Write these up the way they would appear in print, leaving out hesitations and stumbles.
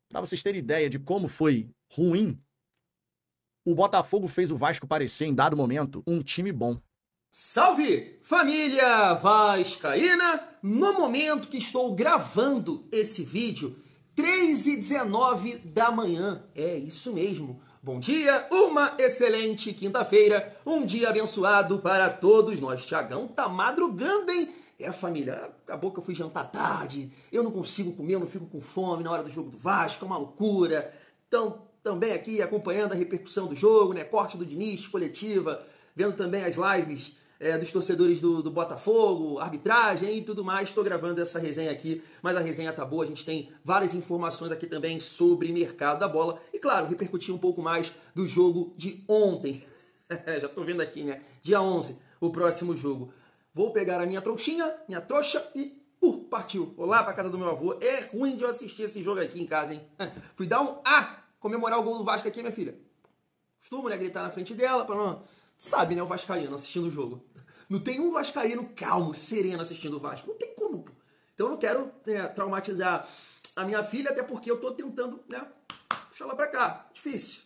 Para vocês terem ideia de como foi ruim, o Botafogo fez o Vasco parecer, em dado momento, um time bom. Salve, família vascaína! No momento que estou gravando esse vídeo, 3h19 da manhã. É isso mesmo. Bom dia, uma excelente quinta-feira, um dia abençoado para todos nós. Tiagão tá madrugando, hein? É, família, acabou que eu fui jantar tarde, eu não consigo comer, eu não fico com fome na hora do jogo do Vasco, é uma loucura. Então, também aqui acompanhando a repercussão do jogo, né? Corte do Diniz, coletiva, vendo também as lives dos torcedores do Botafogo, arbitragem e tudo mais. Estou gravando essa resenha aqui, mas a resenha tá boa. A gente tem várias informações aqui também sobre mercado da bola. E claro, repercutir um pouco mais do jogo de ontem. Já tô vendo aqui, né? Dia 11, o próximo jogo. Vou pegar a minha trouxinha, minha trouxa e partiu. Vou lá pra casa do meu avô. É ruim de eu assistir esse jogo aqui em casa, hein? Fui dar um comemorar o gol do Vasco aqui, minha filha. Costumo, né, gritar na frente dela pra não... Sabe, né, o vascaíno assistindo o jogo. Não tem um vascaíno calmo, sereno assistindo o Vasco. Não tem como, pô. Então eu não quero traumatizar a minha filha, até porque eu tô tentando, né, puxar ela pra cá. Difícil.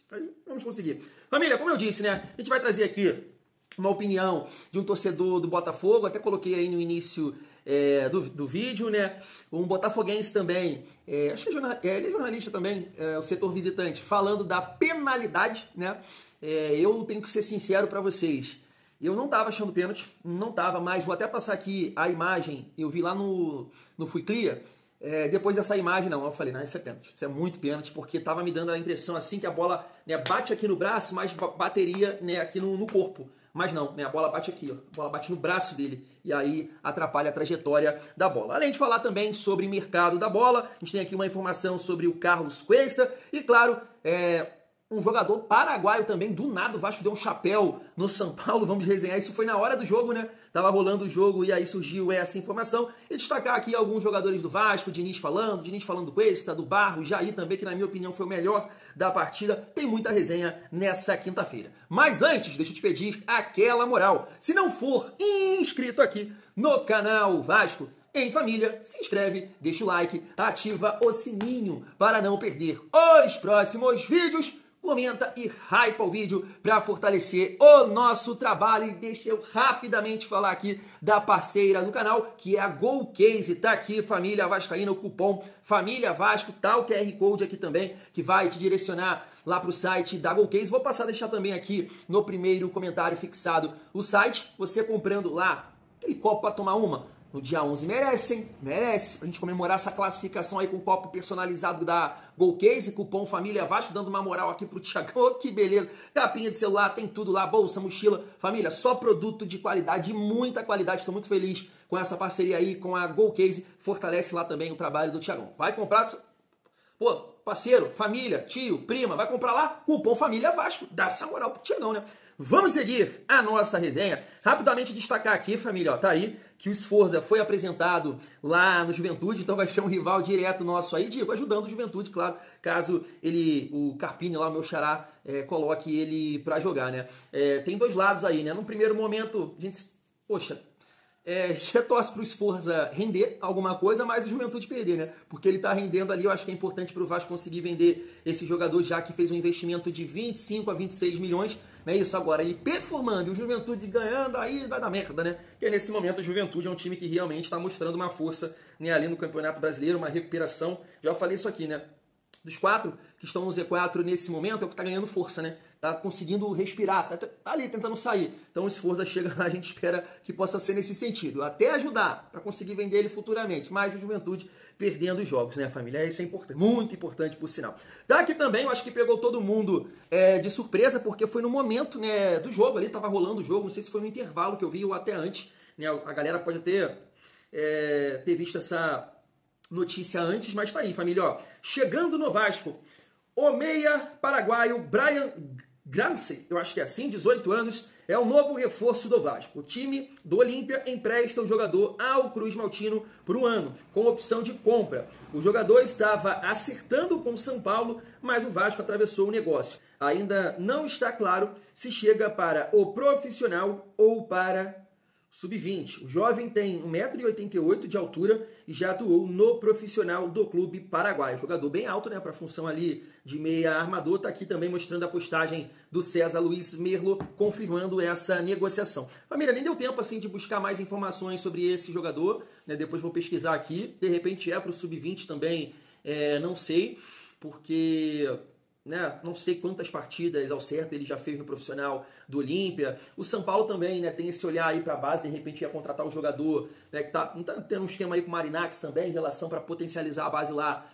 Vamos conseguir. Família, como eu disse, né, a gente vai trazer aqui uma opinião de um torcedor do Botafogo. Até coloquei aí no início do vídeo, né? Um botafoguense também, acho que ele é jornalista também, o setor visitante, falando da penalidade, né? Eu tenho que ser sincero para vocês. Eu não tava achando pênalti, não tava, mas vou até passar aqui a imagem. Eu vi lá no Fui Clear. Depois dessa imagem, não, eu falei, não, isso é pênalti, isso é muito pênalti, porque tava me dando a impressão assim que a bola, né, bate aqui no braço, mas bateria, né, aqui no corpo. Mas não, né, a bola bate aqui, ó, a bola bate no braço dele e aí atrapalha a trajetória da bola. Além de falar também sobre mercado da bola, a gente tem aqui uma informação sobre o Carlos Cuesta e, claro, um jogador paraguaio também, do nada o Vasco deu um chapéu no São Paulo, vamos resenhar, isso foi na hora do jogo, né? Tava rolando o jogo e aí surgiu essa informação. E destacar aqui alguns jogadores do Vasco, Diniz falando do Cuesta, do Barro, Jair também, que na minha opinião foi o melhor da partida. Tem muita resenha nessa quinta-feira. Mas antes, deixa eu te pedir aquela moral. Se não for inscrito aqui no canal Vasco em Família, se inscreve, deixa o like, ativa o sininho para não perder os próximos vídeos. Comenta e hypa o vídeo para fortalecer o nosso trabalho. E deixa eu rapidamente falar aqui da parceira do canal, que é a GoCase. Tá aqui, família vascaína, o cupom Família Vasco, tá o QR Code aqui também, que vai te direcionar lá para o site da GoCase. Vou passar a deixar também aqui no primeiro comentário fixado o site. Você comprando lá aquele copo para tomar uma no dia 11, merece, hein? Merece. Pra gente comemorar essa classificação aí com um copo personalizado da GoCase, cupom Família Vasco, dando uma moral aqui pro Thiagão. Oh, que beleza. Capinha de celular, tem tudo lá, bolsa, mochila. Família, só produto de qualidade, muita qualidade. Estou muito feliz com essa parceria aí com a GoCase. Fortalece lá também o trabalho do Thiagão. Vai comprar... Pô, parceiro, família, tio, prima, vai comprar lá? Cupom Família Vasco. Dá essa moral pro Thiagão, né? Vamos seguir a nossa resenha. Rapidamente destacar aqui, família, ó, tá aí, que o Sforza foi apresentado lá no Juventude, então vai ser um rival direto nosso aí, Diego, ajudando o Juventude, claro, caso o Carpini lá, o meu xará, coloque ele pra jogar, né? Tem dois lados aí, né? Num primeiro momento, a gente, poxa... já torce para o Sforza render alguma coisa, mas o Juventude perder, né? Porque ele tá rendendo ali, eu acho que é importante para o Vasco conseguir vender esse jogador, já que fez um investimento de 25 a 26 milhões, não é isso? Agora, ele performando e o Juventude ganhando, aí vai dar merda, né? Porque nesse momento o Juventude é um time que realmente está mostrando uma força, né, ali no Campeonato Brasileiro, uma recuperação. Já falei isso aqui, né? Dos 4 que estão no Z4 nesse momento, é o que tá ganhando força, né? Tá conseguindo respirar, tá ali tentando sair. Então o Sforza chega lá, a gente espera que possa ser nesse sentido. Até ajudar para conseguir vender ele futuramente. Mas o Juventude perdendo os jogos, né, família? Isso é importante, muito importante, por sinal. Daqui também, eu acho que pegou todo mundo de surpresa, porque foi no momento, né, do jogo ali, tava rolando o jogo, não sei se foi no intervalo que eu vi ou até antes, né? A galera pode ter visto essa notícia antes, mas tá aí, família, ó. Chegando no Vasco, o meia paraguaio Brian Granse, eu acho que é assim, 18 anos, é o novo reforço do Vasco. O time do Olímpia empresta o jogador ao Cruz Maltino por um ano, com opção de compra. O jogador estava acertando com o São Paulo, mas o Vasco atravessou o negócio. Ainda não está claro se chega para o profissional ou para Sub-20. O jovem tem 1,88 m de altura e já atuou no profissional do clube paraguaio. Jogador bem alto, né, para a função ali de meia armador. Está aqui também mostrando a postagem do César Luiz Merlo, confirmando essa negociação. Família, nem deu tempo assim de buscar mais informações sobre esse jogador, né? Depois vou pesquisar aqui. De repente é para o Sub-20 também, não sei, porque... né, não sei quantas partidas ao certo ele já fez no profissional do Olímpia. O São Paulo também, né, tem esse olhar aí para a base, de repente ia contratar um jogador, né, que tá tendo um esquema aí com o Marinakis também, em relação para potencializar a base lá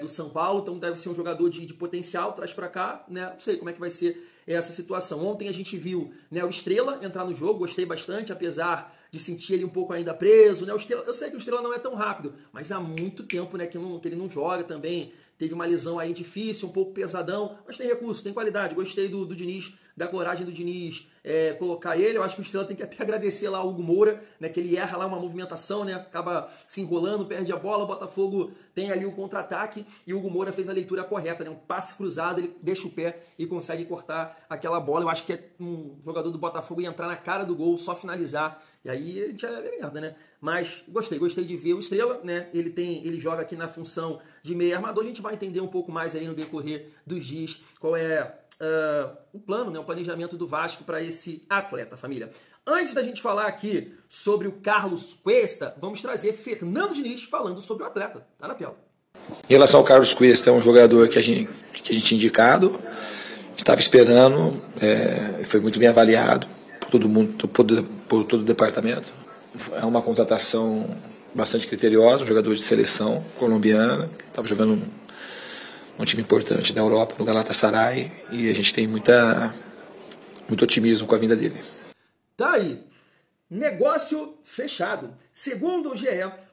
do São Paulo. Então deve ser um jogador de potencial, traz para cá, né, não sei como é que vai ser essa situação. Ontem a gente viu, né, o Estrela entrar no jogo, gostei bastante, apesar de sentir ele um pouco ainda preso, né? O Estrela, eu sei que o Estrela não é tão rápido, mas há muito tempo, né, que ele não joga também. Teve uma lesão aí difícil, um pouco pesadão, mas tem recurso, tem qualidade. Gostei do Diniz, da coragem do Diniz colocar ele. Eu acho que o Estrela tem que até agradecer lá o Hugo Moura, né, que ele erra lá uma movimentação, né, acaba se enrolando, perde a bola, o Botafogo tem ali o contra-ataque e o Hugo Moura fez a leitura correta, né, um passe cruzado, ele deixa o pé e consegue cortar aquela bola. Eu acho que um jogador do Botafogo ia entrar na cara do gol, só finalizar, e aí ele já é merda, né? Mas gostei de ver o Estrela, né? Ele joga aqui na função de meio armador. A gente vai entender um pouco mais aí no decorrer dos dias qual é o plano, né? O planejamento do Vasco para esse atleta, família. Antes da gente falar aqui sobre o Carlos Cuesta, vamos trazer Fernando Diniz falando sobre o atleta. Tá na tela. Em relação ao Carlos Cuesta, é um jogador que a gente tinha indicado, estava esperando, foi muito bem avaliado por todo mundo, por todo o departamento. É uma contratação bastante criteriosa, um jogador de seleção colombiana, que estava jogando um time importante na Europa, no Galatasaray, e a gente tem muito otimismo com a vinda dele. Tá aí. Negócio fechado. Segundo o GE,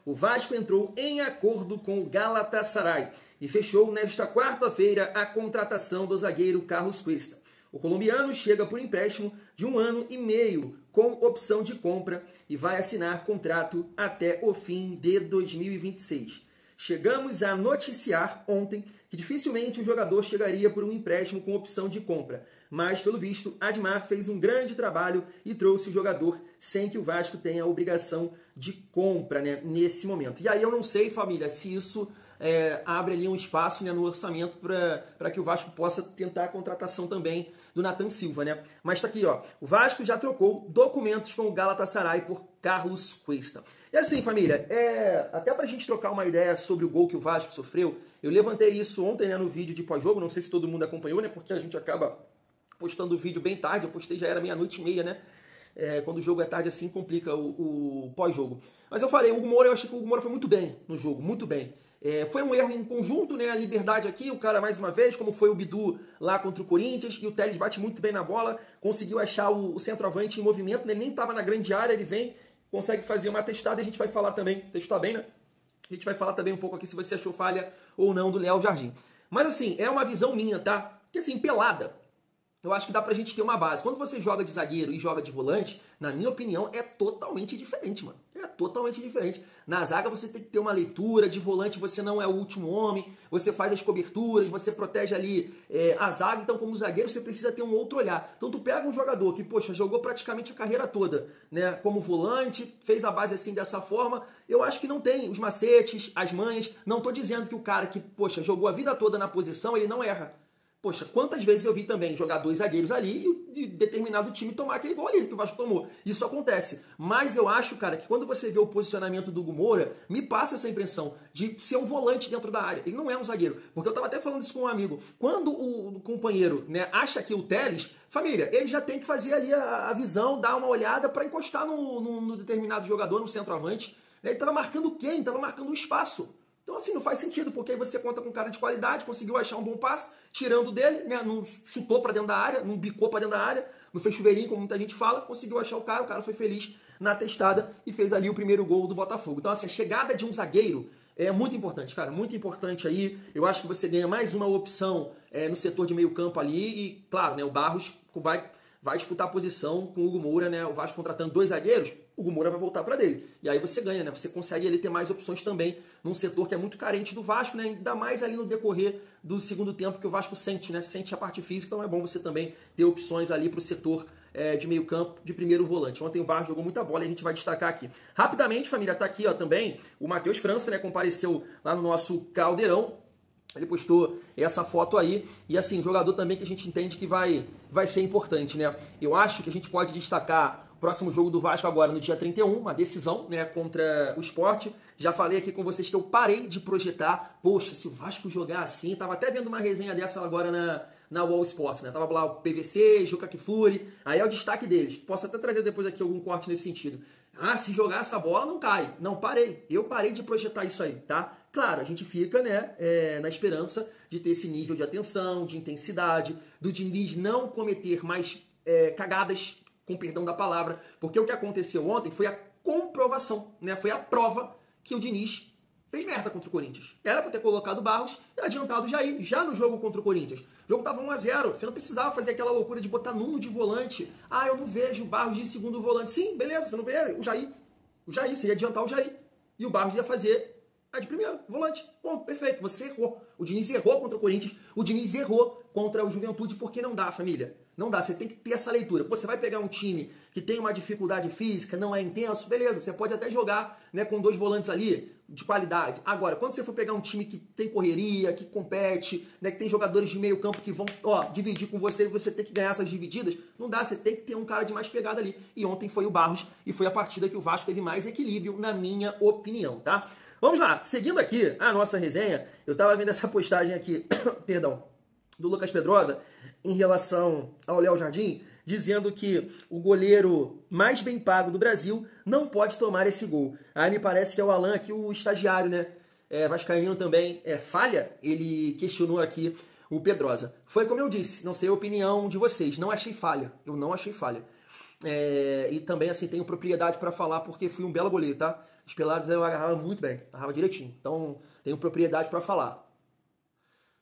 o Vasco entrou em acordo com o Galatasaray e fechou nesta quarta-feira a contratação do zagueiro Carlos Cuesta. O colombiano chega por empréstimo de 1 ano e meio, com opção de compra, e vai assinar contrato até o fim de 2026. Chegamos a noticiar ontem que dificilmente o jogador chegaria por um empréstimo com opção de compra, mas, pelo visto, Admar fez um grande trabalho e trouxe o jogador sem que o Vasco tenha a obrigação de compra, né, nesse momento. E aí eu não sei, família, se isso abre ali um espaço, né, no orçamento para que o Vasco possa tentar a contratação também do Nathan Silva, né? Mas tá aqui, ó, o Vasco já trocou documentos com o Galatasaray por Carlos Cuesta. E assim, família, até pra gente trocar uma ideia sobre o gol que o Vasco sofreu, eu levantei isso ontem, né, no vídeo de pós-jogo, não sei se todo mundo acompanhou, né, porque a gente acaba postando o vídeo bem tarde, eu postei já era 00:30, né? Quando o jogo é tarde assim, complica o pós-jogo. Mas eu falei, o Hugo Moura, eu achei que o Hugo Moura foi muito bem no jogo, muito bem. Foi um erro em conjunto, né? A liberdade aqui, o cara mais uma vez, como foi o Bidu lá contra o Corinthians, e o Telles bate muito bem na bola, conseguiu achar o centroavante em movimento, né? Ele nem estava na grande área, ele vem, consegue fazer uma testada, e a gente vai falar também, testar bem, né? A gente vai falar também um pouco aqui se você achou falha ou não do Léo Jardim. Mas assim, é uma visão minha, tá? Que assim, pelada, eu acho que dá pra gente ter uma base. Quando você joga de zagueiro e joga de volante, na minha opinião, é totalmente diferente, mano. É totalmente diferente. Na zaga você tem que ter uma leitura, de volante você não é o último homem, você faz as coberturas, você protege ali a zaga, então como zagueiro você precisa ter um outro olhar. Então tu pega um jogador que, poxa, jogou praticamente a carreira toda, né, como volante, fez a base assim dessa forma, eu acho que não tem os macetes, as manhas, não tô dizendo que o cara que, poxa, jogou a vida toda na posição, ele não erra. Poxa, quantas vezes eu vi também jogar 2 zagueiros ali e determinado time tomar aquele gol ali que o Vasco tomou. Isso acontece. Mas eu acho, cara, que quando você vê o posicionamento do Hugo Moura, me passa essa impressão de ser um volante dentro da área. Ele não é um zagueiro. Porque eu tava até falando isso com um amigo. Quando o companheiro, né, acha que o Telles, família, ele já tem que fazer ali a visão, dar uma olhada para encostar no determinado jogador, no centroavante. Ele tava marcando quem? Tava marcando o espaço. Então, assim, não faz sentido, porque aí você conta com um cara de qualidade, conseguiu achar um bom passe, tirando dele, né? Não chutou pra dentro da área, não bicou pra dentro da área, não fez chuveirinho, como muita gente fala, conseguiu achar o cara foi feliz na testada e fez ali o primeiro gol do Botafogo. Então, assim, a chegada de um zagueiro é muito importante, cara, muito importante aí. Eu acho que você ganha mais uma opção no setor de meio campo ali e, claro, né, o Barros vai disputar a posição com o Hugo Moura, né? O Vasco contratando 2 zagueiros, o Hugo Moura vai voltar para dele. E aí você ganha, né? Você consegue ali ter mais opções também num setor que é muito carente do Vasco, né? Ainda mais ali no decorrer do segundo tempo que o Vasco sente, né? Sente a parte física, então é bom você também ter opções ali para o setor de meio campo, de primeiro volante. Ontem o Barros jogou muita bola e a gente vai destacar aqui. Rapidamente, família, tá aqui ó, também o Matheus França, né, compareceu lá no nosso Caldeirão. Ele postou essa foto aí, e assim, jogador também que a gente entende que vai ser importante, né? Eu acho que a gente pode destacar o próximo jogo do Vasco agora no dia 31, uma decisão, né, contra o Sport. Já falei aqui com vocês que eu parei de projetar, poxa, se o Vasco jogar assim, tava até vendo uma resenha dessa agora na Wall Sports, né? Tava lá o PVC, Juca Kfouri, aí é o destaque deles. Posso até trazer depois aqui algum corte nesse sentido. Ah, se jogar essa bola não cai. Não, parei. Eu parei de projetar isso aí, tá? Claro, a gente fica, né, na esperança de ter esse nível de atenção, de intensidade, do Diniz não cometer mais cagadas, com perdão da palavra, porque o que aconteceu ontem foi a comprovação, né? Foi a prova que o Diniz fez merda contra o Corinthians. Era para ter colocado o Barros e adiantado o Jair, já no jogo contra o Corinthians. O jogo tava 1-0, você não precisava fazer aquela loucura de botar Nuno de volante. Ah, eu não vejo o Barros de segundo volante. Sim, beleza, você não vê o Jair. O Jair, você ia adiantar o Jair. E o Barros ia fazer a de primeiro, volante. Bom, perfeito, você errou. O Diniz errou contra o Corinthians, o Diniz errou contra o Juventude, porque não dá, família. Não dá, você tem que ter essa leitura. Você vai pegar um time que tem uma dificuldade física, não é intenso, beleza, você pode até jogar, né, com 2 volantes ali, de qualidade. Agora, quando você for pegar um time que tem correria, que compete, né, que tem jogadores de meio campo que vão, dividir com você, e você tem que ganhar essas divididas, não dá, você tem que ter um cara de mais pegada ali. E ontem foi o Barros, e foi a partida que o Vasco teve mais equilíbrio, na minha opinião, tá? Vamos lá, seguindo aqui a nossa resenha, eu tava vendo essa postagem aqui, perdão, do Lucas Pedrosa, em relação ao Léo Jardim, dizendo que o goleiro mais bem pago do Brasil não pode tomar esse gol. Aí me parece que é o Alan aqui, o estagiário, né? Vascaíno também, falha, ele questionou aqui o Pedrosa. Foi como eu disse, não sei a opinião de vocês, não achei falha, eu não achei falha. E também, assim, tenho propriedade para falar porque fui um belo goleiro, tá? Os pelados eu agarrava muito bem, agarrava direitinho. Então, tenho propriedade para falar.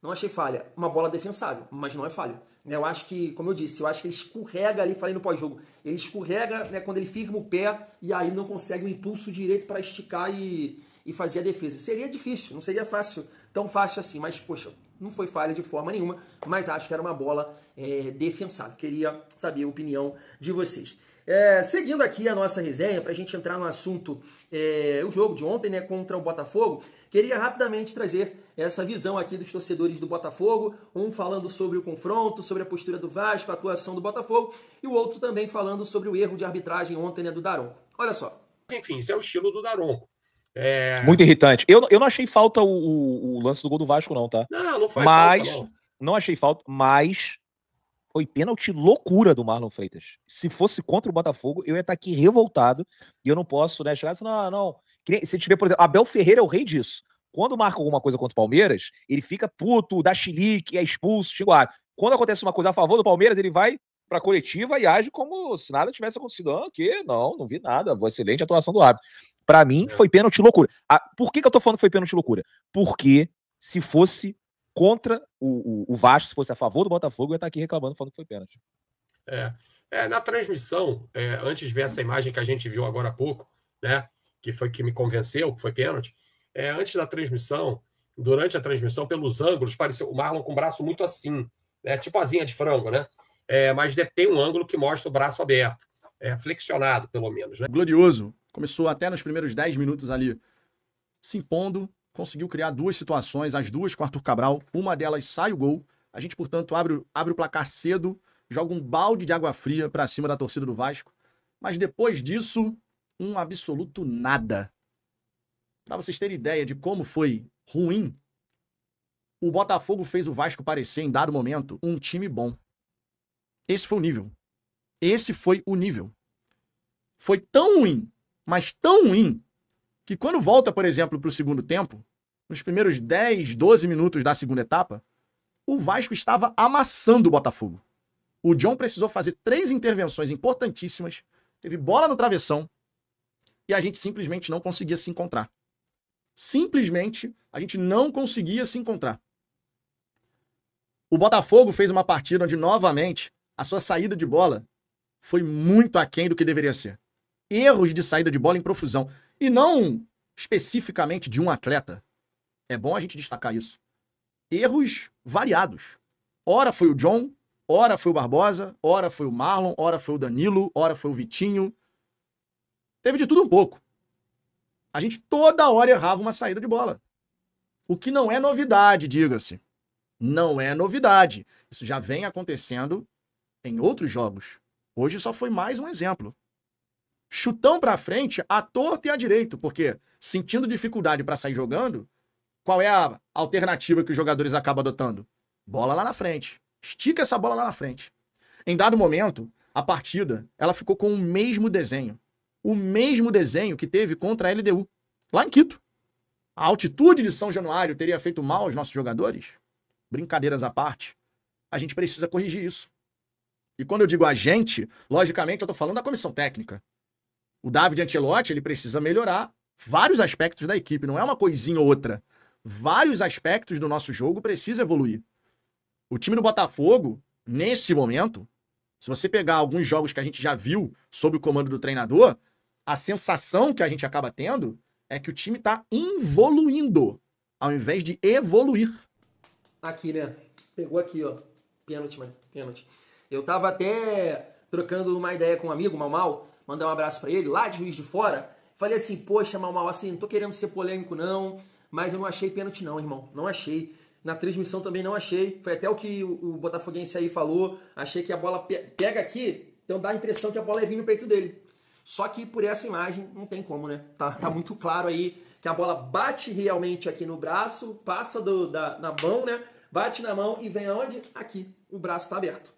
Não achei falha. Uma bola defensável, mas não é falha. Eu acho que, como eu disse, eu acho que ele escorrega ali, falei no pós-jogo, ele escorrega, né, quando ele firma o pé e aí não consegue o impulso direito para esticar e fazer a defesa. Seria difícil, não seria fácil, tão fácil assim, mas, poxa, não foi falha de forma nenhuma, mas acho que era uma bola defensável. Queria saber a opinião de vocês. Seguindo aqui a nossa resenha, para a gente entrar no assunto, o jogo de ontem, né, contra o Botafogo, queria rapidamente trazer essa visão aqui dos torcedores do Botafogo, um falando sobre o confronto, sobre a postura do Vasco, a atuação do Botafogo, e o outro também falando sobre o erro de arbitragem ontem, né, do Daronco. Olha só. Enfim, isso é o estilo do Daronco. Muito irritante. Eu não achei falta o lance do gol do Vasco, não, tá? Não foi falta, não. Não achei falta, mas foi pênalti loucura do Marlon Freitas. Se fosse contra o Botafogo, eu ia estar aqui revoltado e eu não posso, né, chegar assim, não. Se tiver, por exemplo, Abel Ferreira é o rei disso. Quando marca alguma coisa contra o Palmeiras, ele fica puto, dá chilique, é expulso, xinguado. Quando acontece uma coisa a favor do Palmeiras, ele vai pra coletiva e age como se nada tivesse acontecido. Não vi nada. Excelente atuação do árbitro. Pra mim, foi pênalti loucura. Por que eu tô falando que foi pênalti loucura? Porque se fosse contra o Vasco, se fosse a favor do Botafogo, eu ia estar aqui reclamando, falando que foi pênalti. Na transmissão, antes de ver essa imagem que a gente viu agora há pouco, né, que foi que me convenceu que foi pênalti, antes da transmissão, durante a transmissão, pelos ângulos, pareceu o Marlon com o braço muito assim, né, tipo asinha de frango, né? Mas tem um ângulo que mostra o braço aberto, flexionado, pelo menos, né? Glorioso. Começou até nos primeiros 10 minutos ali se impondo, conseguiu criar 2 situações, as 2 com o Arthur Cabral, uma delas sai o gol. A gente, portanto, abre o placar cedo, joga um balde de água fria para cima da torcida do Vasco. Mas depois disso, um absoluto nada. Para vocês terem ideia de como foi ruim, o Botafogo fez o Vasco parecer, em dado momento, um time bom. Esse foi o nível. Esse foi o nível. Foi tão ruim, mas tão ruim, que quando volta, por exemplo, para o segundo tempo, nos primeiros 10, 12 minutos da segunda etapa, o Vasco estava amassando o Botafogo. O John precisou fazer 3 intervenções importantíssimas, teve bola no travessão, e a gente simplesmente não conseguia se encontrar. Simplesmente, a gente não conseguia se encontrar. O Botafogo fez uma partida onde, novamente, a sua saída de bola foi muito aquém do que deveria ser. Erros de saída de bola em profusão. E não especificamente de um atleta. É bom a gente destacar isso. Erros variados. Ora foi o John, Ora foi o Barbosa, ora foi o Marlon, ora foi o Danilo, ora foi o Vitinho. Teve de tudo um pouco. A gente toda hora errava uma saída de bola. O que não é novidade, diga-se. Não é novidade. Isso já vem acontecendo em outros jogos. Hoje só foi mais um exemplo. Chutão pra frente, à torta e à direita, porque sentindo dificuldade para sair jogando, qual é a alternativa que os jogadores acabam adotando? Bola lá na frente. Estica essa bola lá na frente. Em dado momento, a partida, ela ficou com o mesmo desenho. O mesmo desenho que teve contra a LDU, lá em Quito. A altitude de São Januário teria feito mal aos nossos jogadores? Brincadeiras à parte, a gente precisa corrigir isso. E quando eu digo a gente, logicamente eu tô falando da comissão técnica. O David Ancelotti, ele precisa melhorar vários aspectos da equipe, não é uma coisinha ou outra. Vários aspectos do nosso jogo precisam evoluir. O time do Botafogo, nesse momento, se você pegar alguns jogos que a gente já viu sob o comando do treinador, a sensação que a gente acaba tendo é que o time tá involuindo, ao invés de evoluir. Aqui, né? Pegou aqui, ó. Pênalti, mano. Pênalti. Eu tava até trocando uma ideia com um amigo, Mal, mandar um abraço pra ele, lá de Juiz de Fora. Falei assim, poxa, Mal, assim, não tô querendo ser polêmico não, mas eu não achei pênalti não, irmão. Não achei. Na transmissão também não achei. Foi até o que o botafoguense aí falou. Achei que a bola pega aqui, então dá a impressão que a bola ia vir no peito dele. Só que por essa imagem não tem como, né? Tá muito claro aí que a bola bate realmente aqui no braço, passa na mão, né? Bate na mão e vem aonde? Aqui. O braço tá aberto.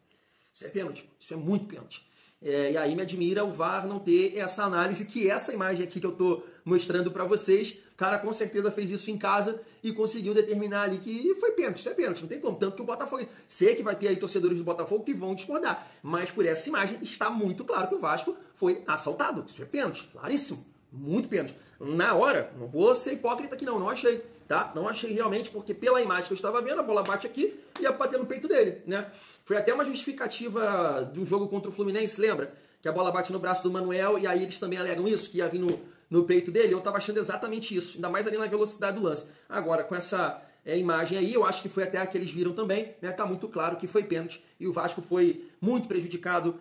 Isso é pênalti. Isso é muito pênalti. E aí me admira o VAR não ter essa análise, que essa imagem aqui que eu tô mostrando pra vocês, o cara com certeza fez isso em casa e conseguiu determinar ali que foi pênalti. Isso é pênalti, não tem como. Tanto que o Botafogo... Sei que vai ter aí torcedores do Botafogo que vão discordar, mas por essa imagem está muito claro que o Vasco foi assaltado. Isso é pênalti, claríssimo. Muito pênalti. Na hora, não vou ser hipócrita aqui não achei, tá? Não achei realmente, porque pela imagem que eu estava vendo, a bola bate aqui e ia bater no peito dele, né? Foi até uma justificativa do jogo contra o Fluminense, lembra? Que a bola bate no braço do Manuel e aí eles também alegam isso, que ia vir no peito dele. Eu tava achando exatamente isso, ainda mais ali na velocidade do lance. Agora, com essa imagem aí, eu acho que foi até a que eles viram também, né? Tá muito claro que foi pênalti e o Vasco foi muito prejudicado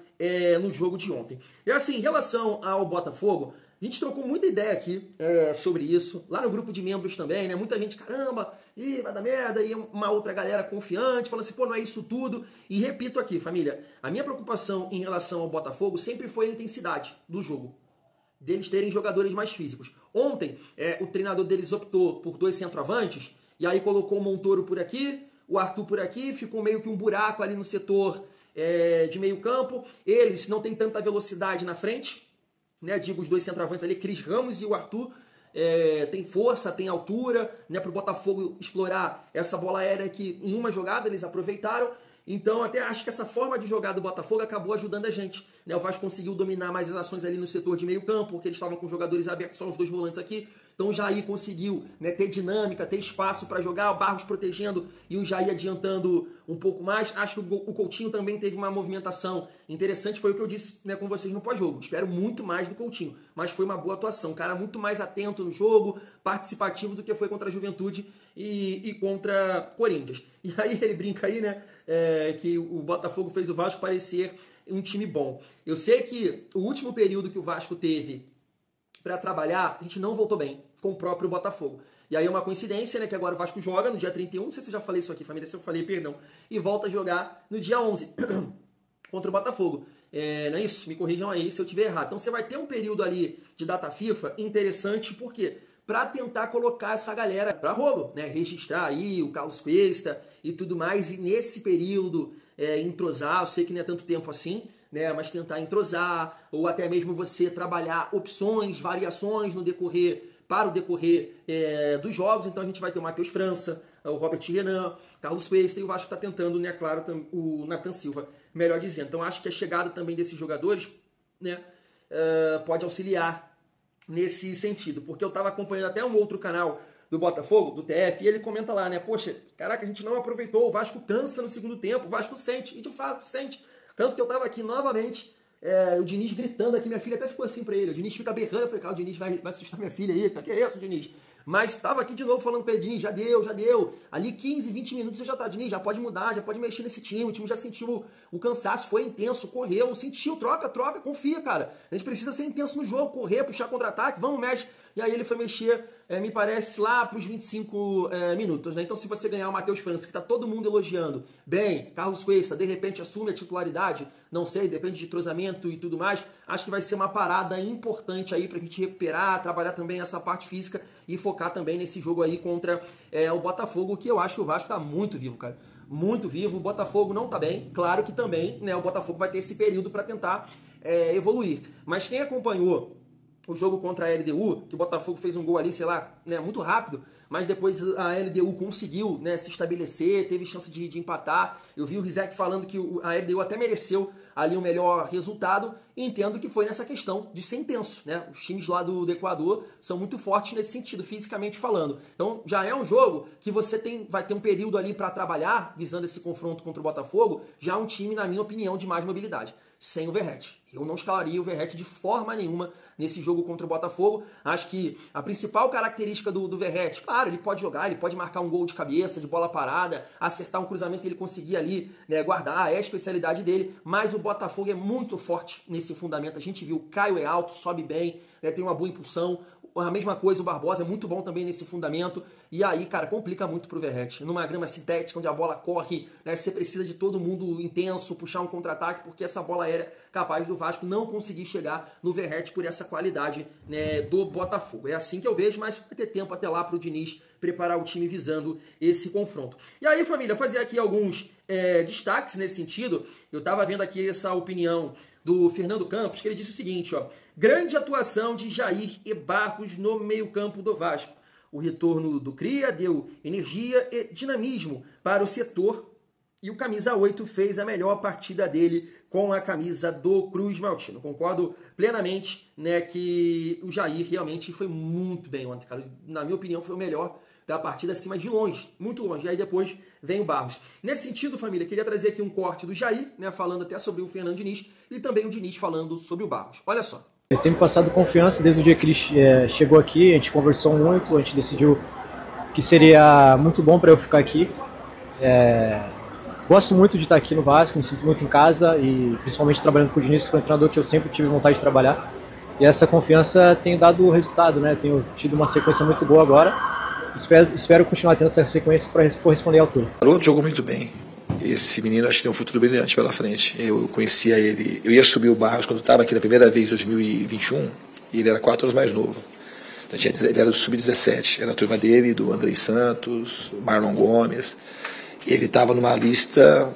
no jogo de ontem. E assim, em relação ao Botafogo, a gente trocou muita ideia aqui sobre isso, lá no grupo de membros também, né? Muita gente, caramba, vai dar merda, e uma outra galera confiante, falando assim, pô, não é isso tudo. E repito aqui, família, a minha preocupação em relação ao Botafogo sempre foi a intensidade do jogo, deles terem jogadores mais físicos. Ontem, o treinador deles optou por 2 centroavantes, e aí colocou o Montoro por aqui, o Arthur por aqui, ficou meio que um buraco ali no setor de meio campo. Eles não têm tanta velocidade na frente, né, digo os 2 centroavantes ali, Cris Ramos e o Arthur, tem força, tem altura, né, para o Botafogo explorar essa bola aérea que em uma jogada eles aproveitaram. Então até acho que essa forma de jogar do Botafogo acabou ajudando a gente, né? O Vasco conseguiu dominar mais as ações ali no setor de meio campo, porque eles estavam com jogadores abertos, só os 2 volantes aqui. Então o Jair conseguiu, né, ter dinâmica, ter espaço para jogar, o Barros protegendo e o Jair adiantando um pouco mais. Acho que o Coutinho também teve uma movimentação interessante, foi o que eu disse, né, com vocês no pós-jogo. Espero muito mais do Coutinho, mas foi uma boa atuação. Um cara muito mais atento no jogo, participativo do que foi contra a Juventude e contra Corinthians. E aí ele brinca aí, né, que o Botafogo fez o Vasco parecer um time bom. Eu sei que o último período que o Vasco teve para trabalhar, a gente não voltou bem com o próprio Botafogo. E aí é uma coincidência, né, que agora o Vasco joga no dia 31, não sei se eu já falei isso aqui, família, se eu falei, perdão, e volta a jogar no dia 11 contra o Botafogo. Não é isso? Me corrijam aí se eu estiver errado. Então você vai ter um período ali de data FIFA interessante, por quê? Para tentar colocar essa galera para roubo, né? Registrar aí o Carlos Cuesta e tudo mais, e nesse período entrosar, eu sei que não é tanto tempo assim, né? Mas tentar entrosar, ou até mesmo você trabalhar opções, variações para o decorrer dos jogos. Então a gente vai ter o Matheus França, o Robert Renan, Carlos Cuesta, e o Vasco está tentando, né, claro, o Nathan Silva, melhor dizendo. Então acho que a chegada também desses jogadores, né, pode auxiliar nesse sentido, porque eu estava acompanhando até um outro canal do Botafogo, do TF, e ele comenta lá, né, poxa, caraca, a gente não aproveitou, o Vasco cansa no segundo tempo, o Vasco sente, e de fato sente, tanto que eu estava aqui novamente, o Diniz gritando aqui, minha filha até ficou assim pra ele, o Diniz fica berrando, eu falei, cara, o Diniz vai assustar minha filha aí, tá, que é isso, Diniz? Mas estava aqui de novo falando com ele, Diniz, já deu. Ali 15, 20 minutos você já tá, Diniz, já pode mudar, já pode mexer nesse time. O time já sentiu o cansaço, foi intenso, correu, sentiu, troca, confia, cara. A gente precisa ser intenso no jogo, correr, puxar contra-ataque, vamos, mexe. E aí ele foi mexer, me parece, lá para os 25 minutos, né? Então se você ganhar o Matheus França, que tá todo mundo elogiando, bem, Carlos Cuesta, de repente assume a titularidade, não sei, depende de entrosamento e tudo mais, acho que vai ser uma parada importante aí pra gente recuperar, trabalhar também essa parte física e focar também nesse jogo aí contra o Botafogo, que eu acho que o Vasco tá muito vivo, cara. Muito vivo, o Botafogo não tá bem, claro que também, né, o Botafogo vai ter esse período para tentar evoluir. Mas quem acompanhou o jogo contra a LDU, que o Botafogo fez um gol ali, sei lá, né, muito rápido, mas depois a LDU conseguiu, né, se estabelecer, teve chance de empatar. Eu vi o Rizek falando que a LDU até mereceu ali um melhor resultado, e entendo que foi nessa questão de ser intenso, né? Os times lá do Equador são muito fortes nesse sentido, fisicamente falando. Então já é um jogo que você vai ter um período ali para trabalhar, visando esse confronto contra o Botafogo, já um time, na minha opinião, de mais mobilidade, sem o Verratti. Eu não escalaria o Verratti de forma nenhuma nesse jogo contra o Botafogo. Acho que a principal característica do Verratti, claro, ele pode jogar, ele pode marcar um gol de cabeça, de bola parada, acertar um cruzamento que ele conseguir ali, né, guardar, é a especialidade dele, mas o Botafogo é muito forte nesse fundamento. A gente viu, o Caio é alto, sobe bem, né, tem uma boa impulsão. A mesma coisa, o Barbosa é muito bom também nesse fundamento. E aí, cara, complica muito pro Verratti. Numa grama sintética, onde a bola corre, né, você precisa de todo mundo intenso, puxar um contra-ataque, porque essa bola aérea capaz do Vasco não conseguir chegar no Verratti por essa qualidade, né, do Botafogo. É assim que eu vejo, mas vai ter tempo até lá pro Diniz preparar o time visando esse confronto. E aí, família, fazer aqui alguns destaques nesse sentido. Eu tava vendo aqui essa opinião do Fernando Campos, que ele disse o seguinte, ó: grande atuação de Jair e Barros no meio-campo do Vasco. O retorno do Cria deu energia e dinamismo para o setor e o camisa 8 fez a melhor partida dele com a camisa do Cruz Maltino. Concordo plenamente, né, que o Jair realmente foi muito bem ontem, cara. Na minha opinião, foi o melhor da partida, acima de longe, muito longe. E aí depois vem o Barros. Nesse sentido, família, queria trazer aqui um corte do Jair, né, falando até sobre o Fernando Diniz, e também o Diniz falando sobre o Barros. Olha só. Eu tenho me passado confiança desde o dia que ele chegou aqui, a gente conversou muito, a gente decidiu que seria muito bom para eu ficar aqui. Gosto muito de estar aqui no Vasco, me sinto muito em casa e principalmente trabalhando com o Diniz, que foi um treinador que eu sempre tive vontade de trabalhar. E essa confiança tem dado resultado, né? Tenho tido uma sequência muito boa agora. Espero continuar tendo essa sequência para corresponder à altura. O garoto jogou muito bem. Esse menino acho que tem um futuro brilhante pela frente. Eu conhecia ele, eu ia assumir o Barros quando estava aqui na primeira vez, em 2021, e ele era 4 anos mais novo. Então, ele era do Sub-17, era a turma dele, do Andrei Santos, do Marlon Gomes. E ele estava numa lista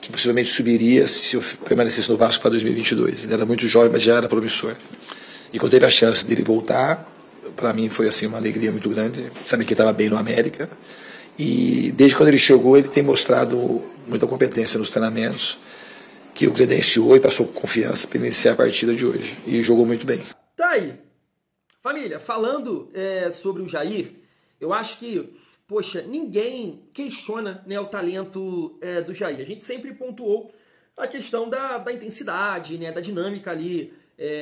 que possivelmente subiria se eu permanecesse no Vasco para 2022. Ele era muito jovem, mas já era promissor. E quando teve a chance dele voltar, para mim foi assim uma alegria muito grande, saber que ele estava bem no América. E desde quando ele chegou, ele tem mostrado muita competência nos treinamentos, que o credenciou e passou confiança para iniciar a partida de hoje. E jogou muito bem. Tá aí. Família, falando sobre o Jair, eu acho que, poxa, ninguém questiona, né, o talento do Jair. A gente sempre pontuou a questão da intensidade, né, da dinâmica ali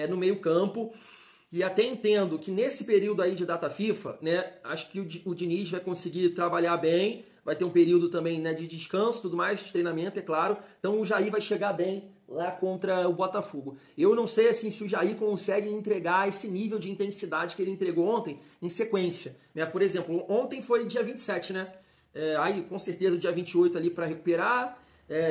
no meio campo. E até entendo que nesse período aí de data FIFA, né, acho que o Diniz vai conseguir trabalhar bem, vai ter um período também, né, de descanso, tudo mais, de treinamento, é claro. Então o Jair vai chegar bem lá contra o Botafogo. Eu não sei assim se o Jair consegue entregar esse nível de intensidade que ele entregou ontem em sequência, né? Por exemplo, ontem foi dia 27, né? Aí com certeza o dia 28 ali para recuperar,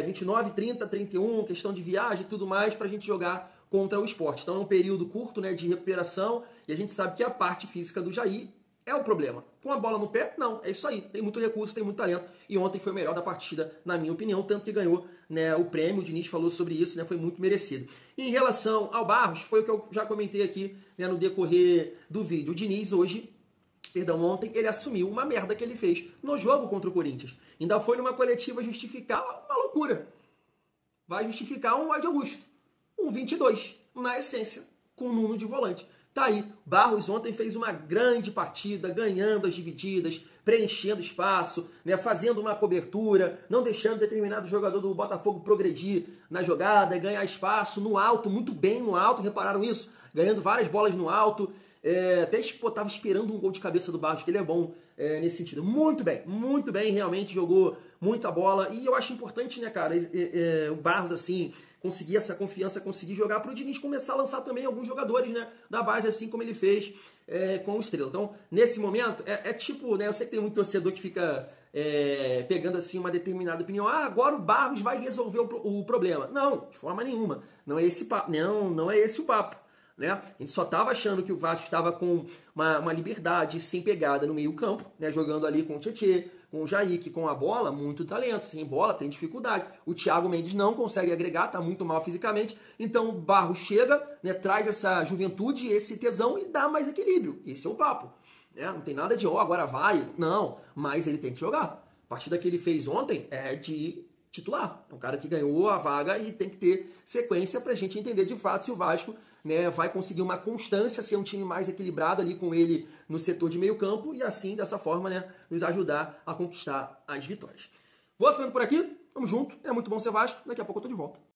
29, 30, 31, questão de viagem e tudo mais para a gente jogar contra o Sport. Então é um período curto, né, de recuperação, e a gente sabe que a parte física do Jair é o problema. Com a bola no pé, não, é isso aí. Tem muito recurso, tem muito talento, e ontem foi o melhor da partida, na minha opinião, tanto que ganhou, né, o prêmio. O Diniz falou sobre isso, né, foi muito merecido. E em relação ao Barros, foi o que eu já comentei aqui, né, no decorrer do vídeo. O Diniz ontem, ele assumiu uma merda que ele fez no jogo contra o Corinthians. Ainda foi numa coletiva justificar uma loucura. Vai justificar um Adi Augusto. Um 22, na essência, com o Nuno de volante. Tá aí, Barros ontem fez uma grande partida, ganhando as divididas, preenchendo espaço, né, fazendo uma cobertura, não deixando determinado jogador do Botafogo progredir na jogada, ganhar espaço no alto, muito bem no alto, repararam isso? Ganhando várias bolas no alto. Até tava esperando um gol de cabeça do Barros, que ele é bom nesse sentido. Muito bem, realmente jogou muita bola. E eu acho importante, né, cara, o Barros, assim, conseguir essa confiança, conseguir jogar para o Diniz começar a lançar também alguns jogadores, né, da base, assim como ele fez com o Estrela. Então, nesse momento, tipo, né, eu sei que tem muito torcedor que fica pegando, assim, uma determinada opinião. Agora o Barros vai resolver o problema. Não, de forma nenhuma. Não é esse papo. Não é esse o papo. Né? A gente só estava achando que o Vasco estava com uma liberdade sem pegada no meio campo, né? Jogando ali com o Tietê, com o Jair, que com a bola, muito talento, sem bola tem dificuldade. O Thiago Mendes não consegue agregar, está muito mal fisicamente, então o Barros chega, né? Traz essa juventude, esse tesão e dá mais equilíbrio. Esse é o papo. Né? Não tem nada de, agora vai. Não, mas ele tem que jogar. A partida que ele fez ontem é de titular. É um cara que ganhou a vaga e tem que ter sequência para a gente entender de fato se o Vasco, né, vai conseguir uma constância, ser um time mais equilibrado ali com ele no setor de meio campo e assim, dessa forma, né, nos ajudar a conquistar as vitórias. Vou ficando por aqui, tamo junto, é muito bom ser Vasco, daqui a pouco eu tô de volta.